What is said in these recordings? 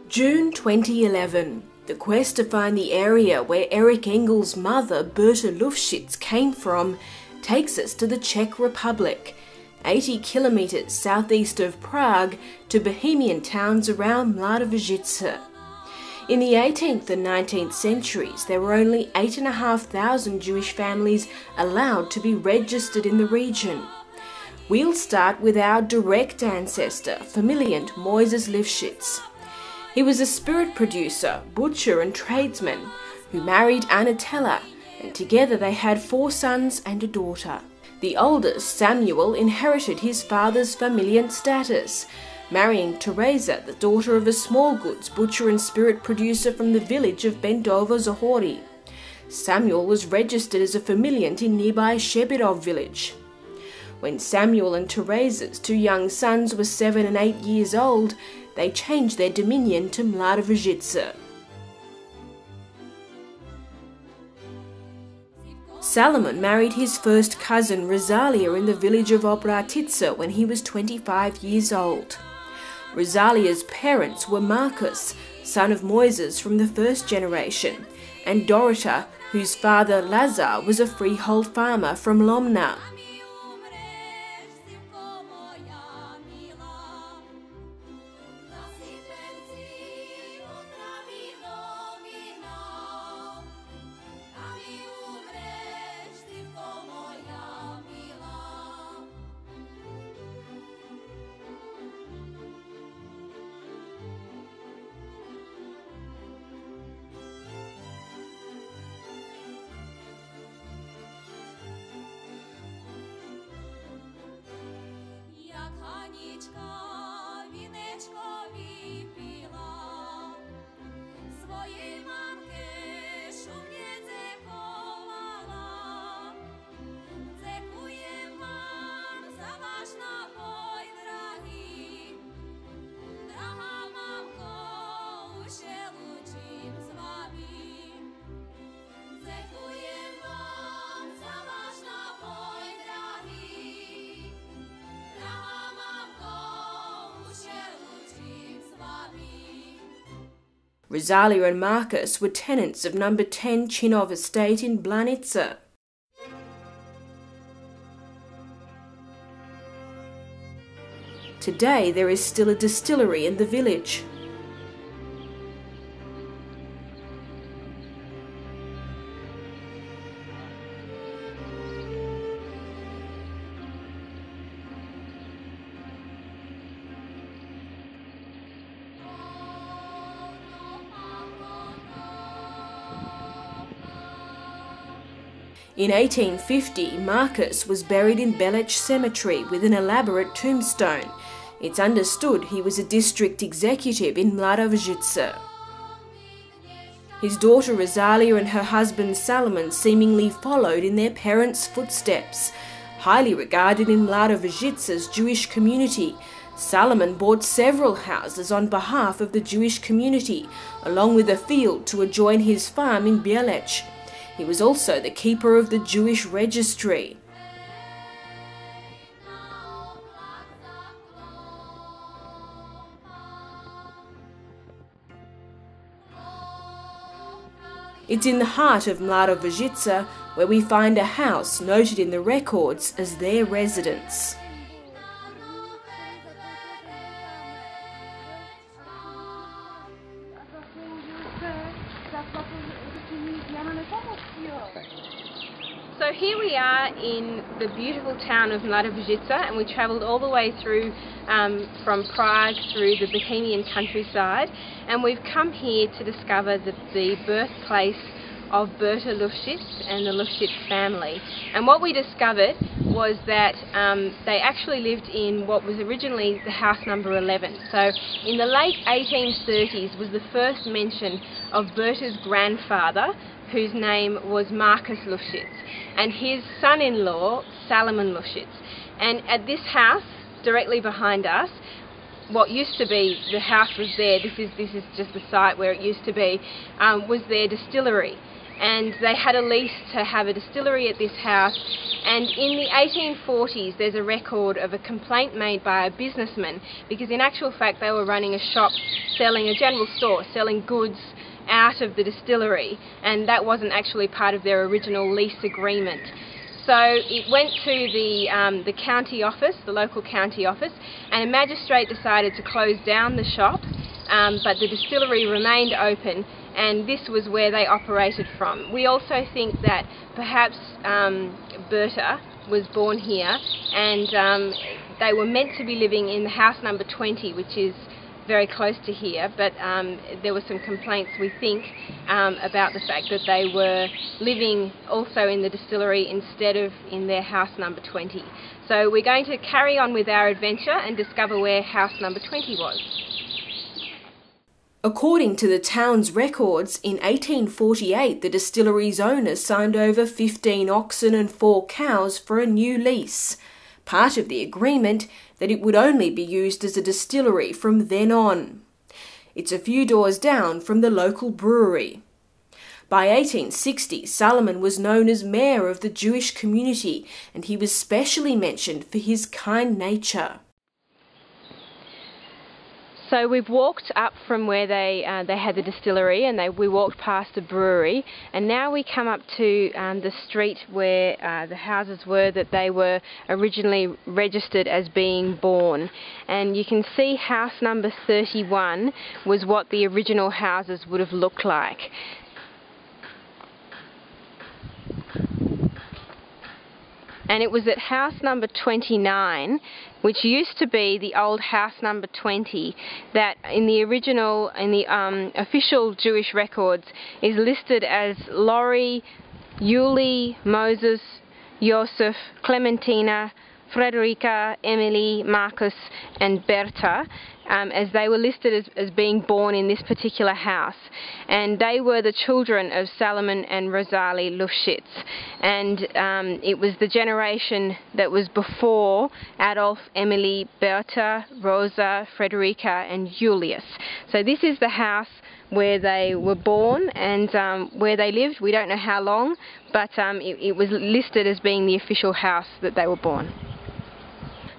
June 2011. The quest to find the area where Erich Engel's mother, Berta Luftschitz, came from takes us to the Czech Republic, 80 kilometres southeast of Prague, to Bohemian towns around Luftschitz. In the 18th and 19th centuries, there were only 8,500 Jewish families allowed to be registered in the region. We'll start with our direct ancestor, Familiant Moises Luftschitz. He was a spirit producer, butcher and tradesman who married Anatella, and together they had 4 sons and a daughter. The oldest, Samuel, inherited his father's familiant status, marrying Teresa, the daughter of a small goods butcher and spirit producer from the village of Bentovo Zohori. Samuel was registered as a familiant in nearby Shebirov village. When Samuel and Teresa's 2 young sons were 7 and 8 years old, they changed their dominion to Luftschitz. Salomon married his first cousin Rosalia in the village of Obratitsa when he was 25 years old. Rosalia's parents were Marcus, son of Moises from the first generation, and Dorota, whose father Lazar was a freehold farmer from Lomna. Rosalia and Marcus were tenants of number 10 Chinov estate in Blanica. Today there is still a distillery in the village. In 1850, Marcus was buried in Belech Cemetery with an elaborate tombstone. It's understood he was a district executive in Luftschitz. His daughter Rosalia and her husband Salomon seemingly followed in their parents' footsteps. Highly regarded in Luftschitz' Jewish community, Salomon bought several houses on behalf of the Jewish community, along with a field to adjoin his farm in Belech. He was also the keeper of the Jewish registry. It's in the heart of Luftschitz where we find a house noted in the records as their residence. So here we are in the beautiful town of Luftschitz, and we travelled all the way through from Prague through the Bohemian countryside, and we've come here to discover the birthplace of Berta Luftschitz and the Luftschitz family. And what we discovered was that they actually lived in what was originally the house number 11. So in the late 1830s was the first mention of Berta's grandfather, whose name was Marcus Luftschitz, and his son-in-law, Salomon Luftschitz. And at this house, directly behind us, what used to be, the house was there, this is just the site where it used to be, was their distillery. and they had a lease to have a distillery at this house. And in the 1840s there's a record of a complaint made by a businessman, because in actual fact they were running a shop, selling a general store, selling goods out of the distillery, and that wasn't actually part of their original lease agreement. So it went to the county office, the local county office, and a magistrate decided to close down the shop, but the distillery remained open, and this was where they operated from. We also think that perhaps Berta was born here, and they were meant to be living in house number 20, which is very close to here, but there were some complaints, we think, about the fact that they were living also in the distillery instead of in their house number 20. So we're going to carry on with our adventure and discover where house number 20 was. According to the town's records, in 1848 the distillery's owner signed over 15 oxen and 4 cows for a new lease. Part of the agreement that it would only be used as a distillery from then on. It's a few doors down from the local brewery. By 1860, Salomon was known as mayor of the Jewish community, and he was specially mentioned for his kind nature. So we've walked up from where they had the distillery, and we walked past the brewery, and now we come up to the street where the houses were that they were originally registered as being born. And you can see house number 31 was what the original houses would have looked like. And it was at house number 29, which used to be the old house number 20, that in the original, in the official Jewish records, is listed as Laurie, Yulie, Moses, Joseph, Clementina, Frederica, Emily, Marcus and Berta, as they were listed as being born in this particular house. And they were the children of Salomon and Rosalie Luftschitz. And it was the generation that was before Adolf, Emily, Berta, Rosa, Frederica and Julius. So this is the house where they were born and where they lived. We don't know how long, but it was listed as being the official house that they were born.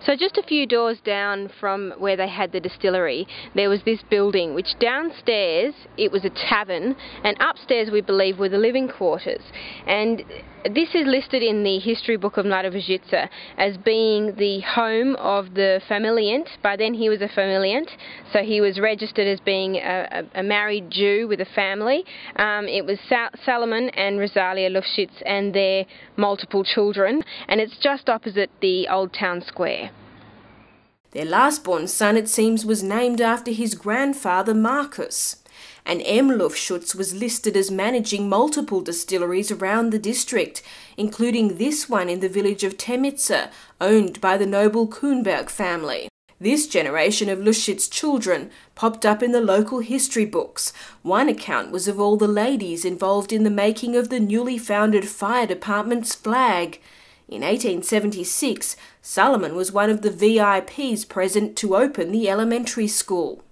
So just a few doors down from where they had the distillery, there was this building, which downstairs it was a tavern, and upstairs we believe were the living quarters. And this is listed in the history book of Luftschitz as being the home of the familiant. By then he was a familiant, so he was registered as being a married Jew with a family. It was Salomon and Rosalia Luftschitz and their multiple children, and it's just opposite the old town square. Their last-born son, it seems, was named after his grandfather Marcus, and M. Luftschitz was listed as managing multiple distilleries around the district, including this one in the village of Temitsa, owned by the noble Kuhnberg family. This generation of Luftschitz children popped up in the local history books. One account was of all the ladies involved in the making of the newly founded fire department's flag. In 1876, Salomon was one of the VIPs present to open the elementary school.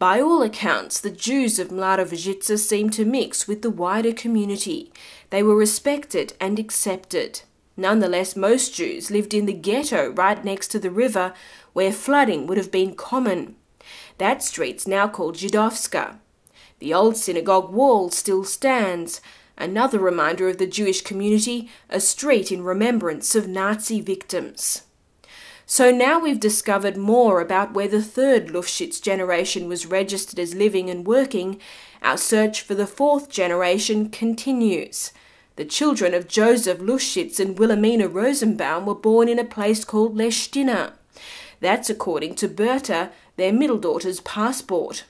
By all accounts, the Jews of Luftschitz seemed to mix with the wider community. They were respected and accepted. Nonetheless, most Jews lived in the ghetto right next to the river, where flooding would have been common. That street's now called Żydowska. The old synagogue wall still stands, another reminder of the Jewish community, a street in remembrance of Nazi victims. So now we've discovered more about where the third Luftschitz generation was registered as living and working. Our search for the fourth generation continues. The children of Joseph Luftschitz and Wilhelmina Rosenbaum were born in a place called Leshtina. That's according to Berta, their middle daughter's passport.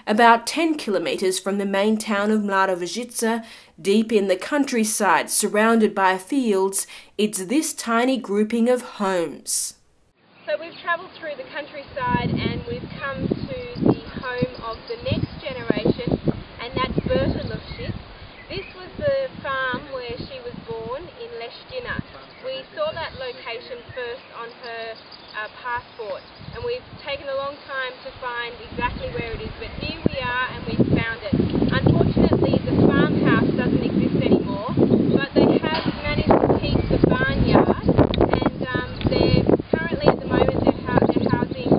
About 10 kilometres from the main town of Luftschitz, deep in the countryside surrounded by fields, it's this tiny grouping of homes. So we've travelled through the countryside and we've come to the home of the next generation, and that's Berta Luftschitz. This was the farm where she was born in Leshtina. We saw that location first on her passport, and we've taken a long time to find exactly where it is, but here we are and we've found it. Unfortunately, the farmhouse doesn't doesn't exist anymore, but they have managed to keep the barnyard, and they're currently at the moment they're housing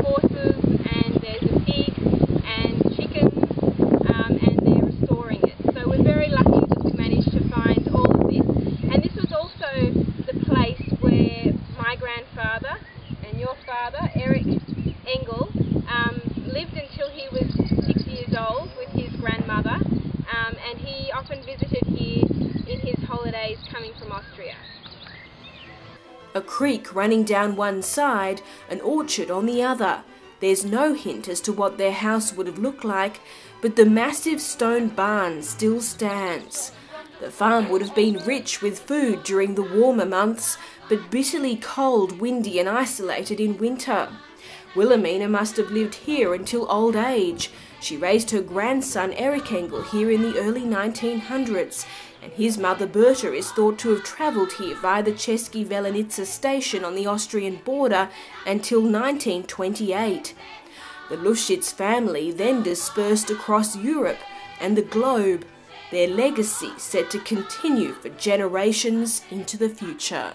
horses, and there's a pig and chickens, and they're restoring it. So we're very lucky that we managed to find all of this, and this was also the place where my grandfather and your father, Eric Engel, lived until he was 6 years old with his grandmother, and he often visited here in his holidays coming from Austria. A creek running down one side, an orchard on the other. There's no hint as to what their house would have looked like, but the massive stone barn still stands. The farm would have been rich with food during the warmer months, but bitterly cold, windy and isolated in winter. Wilhelmina must have lived here until old age. She raised her grandson Eric Engel here in the early 1900s, and his mother Berta is thought to have travelled here via the Český Velenice station on the Austrian border until 1928. The Luftschitz family then dispersed across Europe and the globe, their legacy set to continue for generations into the future.